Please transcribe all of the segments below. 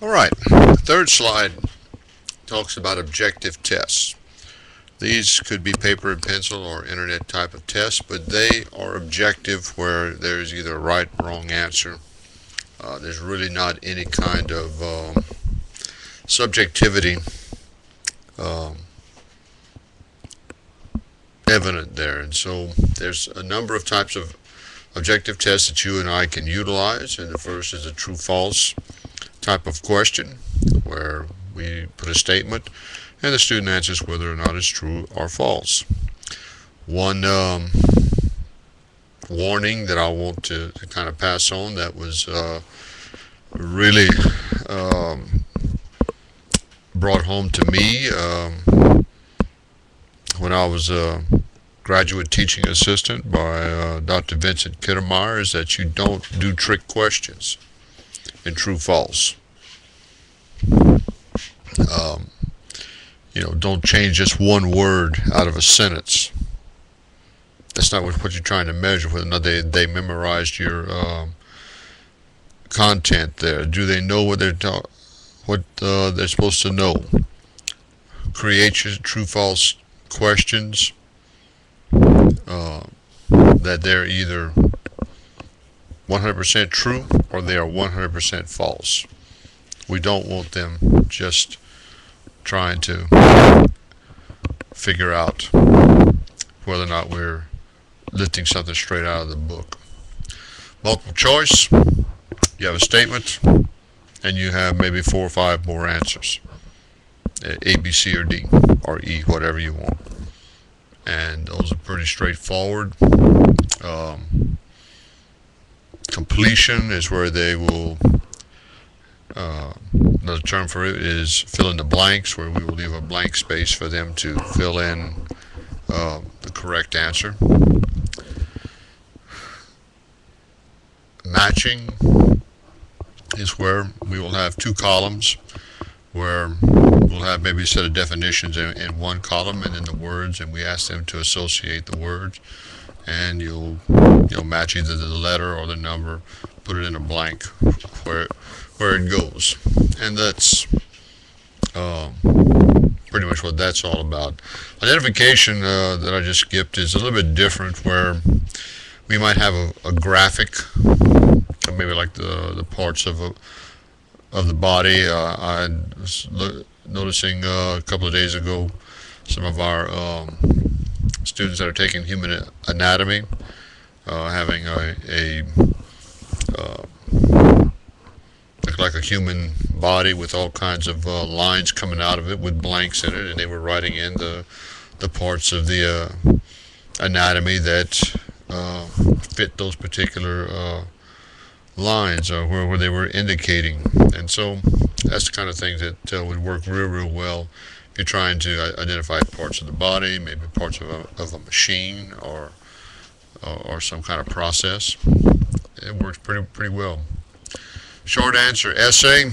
All right, the third slide talks about objective tests. These could be paper and pencil or internet type of tests, but they are objective where there's either a right or wrong answer. There's really not any kind of subjectivity um, evident there. And so there's a number of types of objective tests that you and I can utilize. And the first is a true-false type of question where we put a statement and the student answers whether or not it's true or false. One warning that I want to kind of pass on that was really brought home to me when I was a graduate teaching assistant by Dr. Vincent Kittermeyer is that you don't do trick questions in true-false. Don't change just one word out of a sentence. That's not what you're trying to measure, whether or not they memorized your content there. Do they know what they're supposed to know? Create your true-false questions that they're either 100% true or they are 100% false. We don't want them just trying to figure out whether or not we're lifting something straight out of the book. Multiple choice, you have a statement, and you have maybe 4 or 5 more answers. A, B, C, or D, or E, whatever you want. And those are pretty straightforward. Completion is where they will, another term for it is fill in the blanks, where we will leave a blank space for them to fill in the correct answer. Matching is where we will have 2 columns where we'll have maybe a set of definitions in one column and then the words, and we ask them to associate the words, and you'll match either the letter or the number, put it in a blank where it goes. And that's pretty much what that's all about. Identification that I just skipped is a little bit different, where we might have a graphic, maybe like the parts of the body. I was noticing a couple of days ago some of our students that are taking human anatomy having a looked like a human body with all kinds of lines coming out of it with blanks in it, and they were writing in the parts of the anatomy that fit those particular lines where they were indicating. And so that's the kind of thing that would work real well if you're trying to identify parts of the body, maybe parts of a machine or some kind of process. It works pretty well. Short answer essay.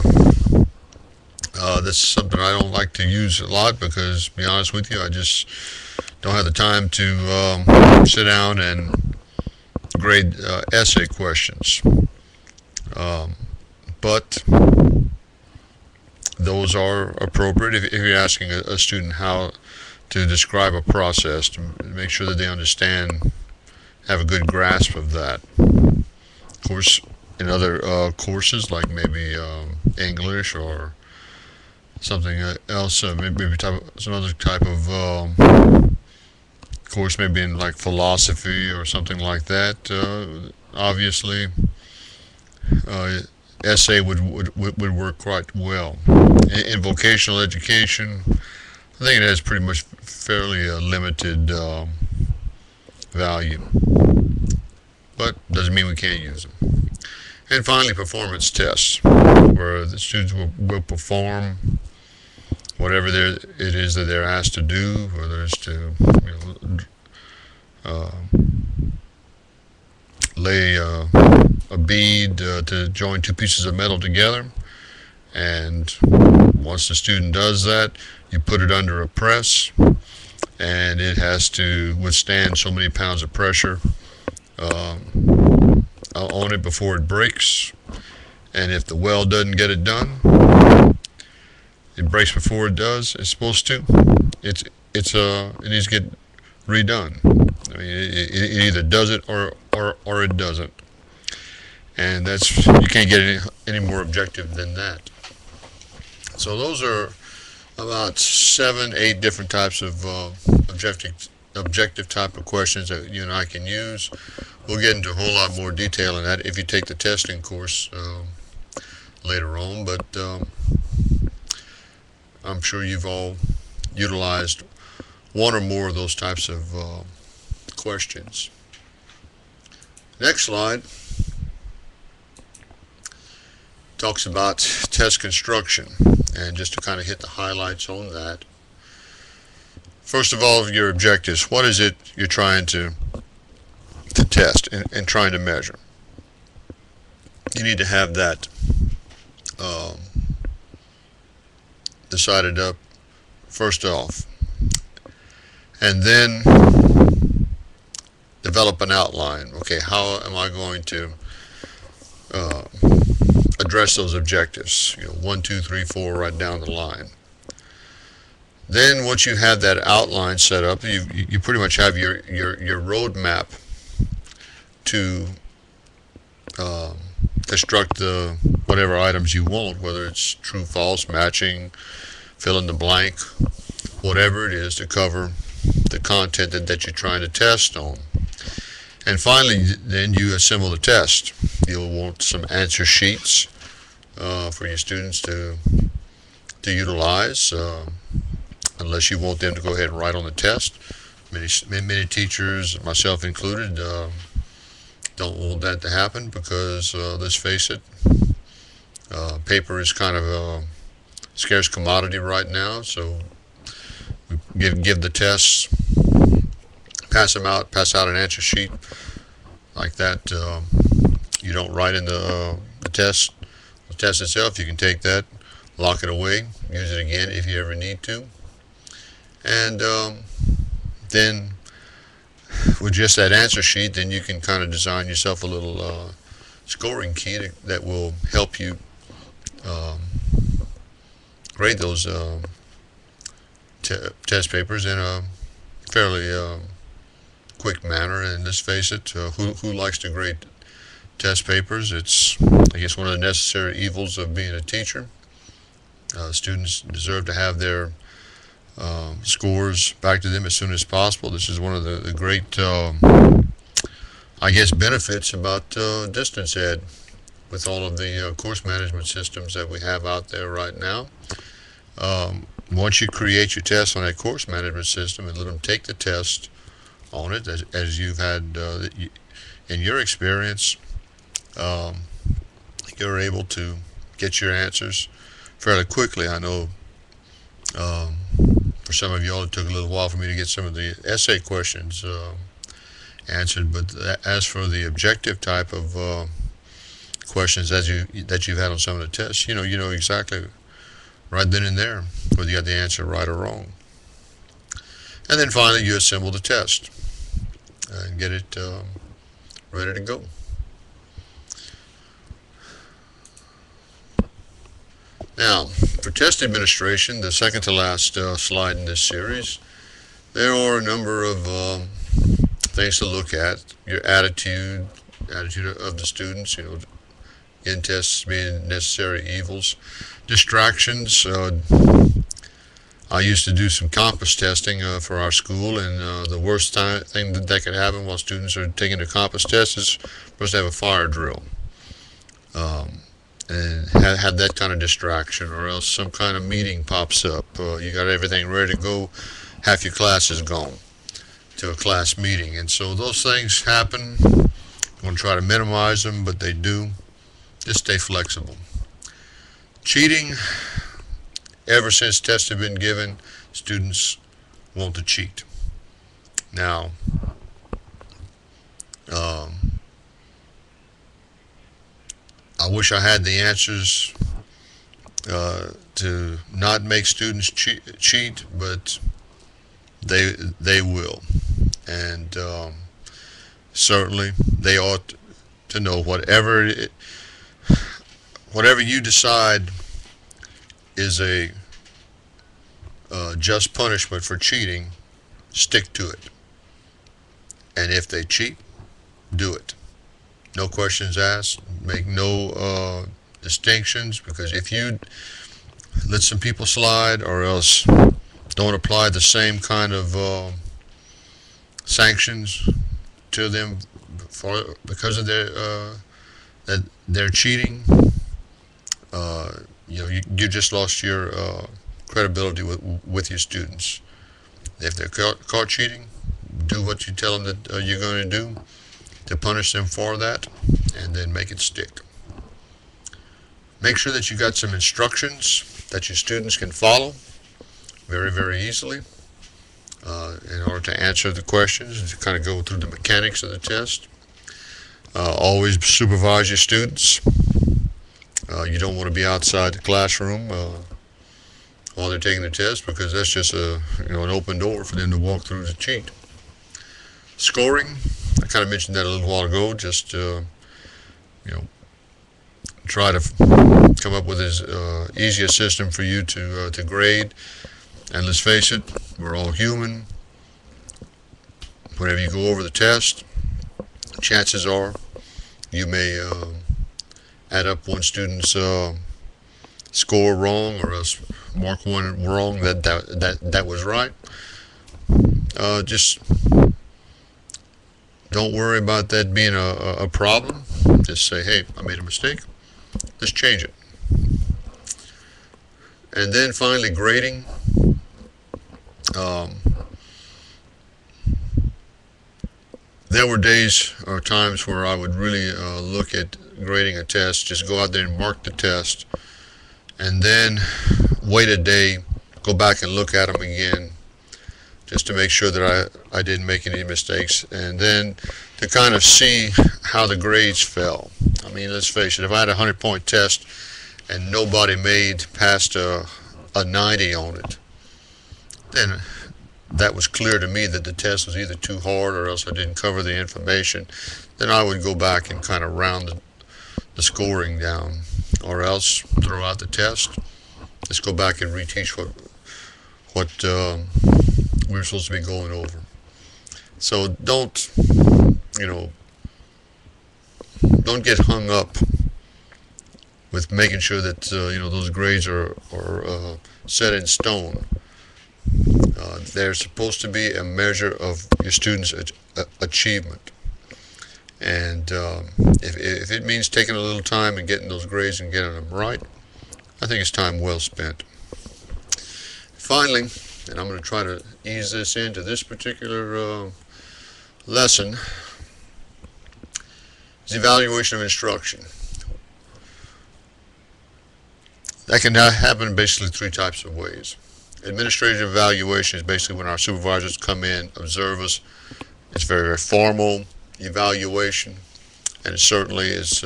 This is something I don't like to use a lot because, to be honest with you, I just don't have the time to sit down and grade essay questions. But those are appropriate if you're asking a student how to describe a process, to make sure that they understand, have a good grasp of that. Of course, in other courses like maybe English or something else, maybe some other type of course, maybe in like philosophy or something like that, obviously essay would work quite well. In vocational education, I think it has pretty much fairly limited value, but doesn't mean we can't use them. And finally, performance tests, where the students will perform whatever it is that they're asked to do, whether it's to lay a bead to join 2 pieces of metal together, and once the student does that, you put it under a press, and it has to withstand so many pounds of pressure on it before it breaks. And if the well doesn't get it done, it breaks before it does. It's supposed to. It needs to get redone. I mean, it either does it or it doesn't. And you can't get any more objective than that. So those are about 7, 8 different types of objective type of questions that you and I can use. We'll get into a whole lot more detail in that if you take the testing course later on, but I'm sure you've all utilized one or more of those types of questions. Next slide talks about test construction, and just to kind of hit the highlights on that. First of all, your objectives. What is it you're trying to test and trying to measure? You need to have that decided up first off, and then develop an outline. Okay, how am I going to address those objectives? 1, 2, 3, 4, right down the line. Then once you have that outline set up, you pretty much have your roadmap to construct the whatever items you want, whether it's true, false, matching, fill in the blank, whatever it is to cover the content that you're trying to test on. And finally, then you assemble the test. You'll want some answer sheets for your students to utilize, unless you want them to go ahead and write on the test. Many teachers, myself included, don't want that to happen because, let's face it, paper is kind of a scarce commodity right now. So give the tests, pass out an answer sheet like that. You don't write in the test itself. You can take that, lock it away, use it again if you ever need to. And then with just that answer sheet, then you can kind of design yourself a little scoring key that will help you grade those test papers in a fairly quick manner. And let's face it, who likes to grade test papers? It's, I guess, one of the necessary evils of being a teacher. Students deserve to have their scores back to them as soon as possible. This is one of the great, I guess, benefits about distance ed with all of the course management systems that we have out there right now. Once you create your test on that course management system and let them take the test on it, as you've had in your experience, you're able to get your answers fairly quickly. I know for some of y'all it took a little while for me to get some of the essay questions answered, but as for the objective type of questions that you've had on some of the tests, you know exactly right then and there whether you got the answer right or wrong. And then finally you assemble the test and get it ready to go. Now, for test administration, the second to last slide in this series, there are a number of things to look at. Your attitude of the students, in tests being necessary evils. Distractions. I used to do some compass testing for our school, and the worst thing that could happen while students are taking the compass test is for us to have a fire drill. And have that kind of distraction, or else some kind of meeting pops up. You got everything ready to go, half your class is gone to a class meeting. And so those things happen. I'm going to try to minimize them, but they do. Just stay flexible. Cheating, ever since tests have been given, students want to cheat. Now, I wish I had the answers to not make students cheat, but they will, and certainly they ought to know whatever you decide is a just punishment for cheating, stick to it. And if they cheat, do it. No questions asked. Make no distinctions, because if you let some people slide or else don't apply the same kind of sanctions to them because of that they're cheating, you just lost your credibility with your students. If they're caught cheating, do what you tell them that you're going to do to punish them for that, and then make it stick. Make sure that you got some instructions that your students can follow very, very easily in order to answer the questions and to kind of go through the mechanics of the test. Always supervise your students. You don't want to be outside the classroom while they're taking the test, because that's just an open door for them to walk through to cheat. Scoring, I kind of mentioned that a little while ago. Just try to come up with as easy a system for you to grade. And let's face it, we're all human. Whenever you go over the test, chances are you may add up one student's score wrong, or else mark one wrong that was right. Just don't worry about that being a problem. Just say, hey, I made a mistake. Let's change it. And then finally, grading. There were days or times where I would really look at grading a test, just go out there and mark the test, and then wait a day, go back and look at them again, just to make sure that I didn't make any mistakes, and then to kind of see how the grades fell. I mean, let's face it, if I had a 100-point test and nobody made past a 90 on it, then that was clear to me that the test was either too hard or else I didn't cover the information. Then I would go back and kind of round the scoring down, or else throw out the test. Let's go back and reteach what we were supposed to be going over. So don't get hung up with making sure that those grades are set in stone. They're supposed to be a measure of your students' achievement. And if it means taking a little time and getting those grades and getting them right, I think it's time well spent. Finally, and I'm going to try to ease this into this particular lesson, is evaluation of instruction. That can happen basically three types of ways. Administrative evaluation is basically when our supervisors come in, observe us. It's very, very formal evaluation, and it certainly is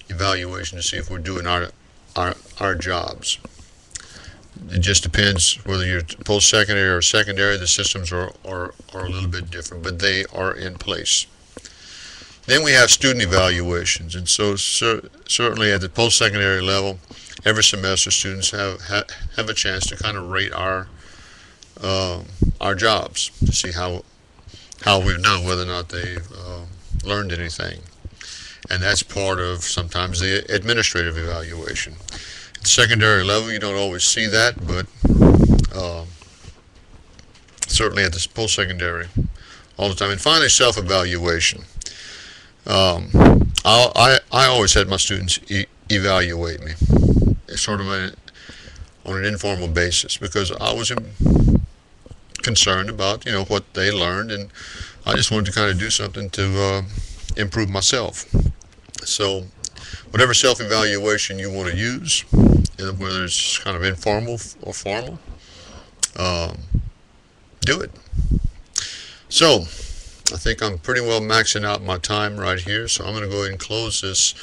evaluation to see if we're doing our jobs. It just depends whether you're post-secondary or secondary. The systems are a little bit different, but they are in place. Then we have student evaluations, and so certainly at the post-secondary level, every semester students have a chance to kind of rate our jobs to see how we've done, whether or not they've learned anything. And that's part of sometimes the administrative evaluation. At the secondary level, you don't always see that, but certainly at the post-secondary all the time. And finally, self-evaluation. I always had my students evaluate me, sort of on an informal basis, because I was concerned about what they learned, and I just wanted to kind of do something to improve myself. So whatever self-evaluation you want to use, whether it's kind of informal or formal, do it. So I think I'm pretty well maxing out my time right here, so I'm going to go ahead and close this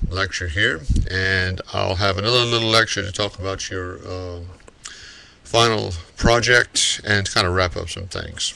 lecture here, and I'll have another little lecture to talk about your final project and kind of wrap up some things.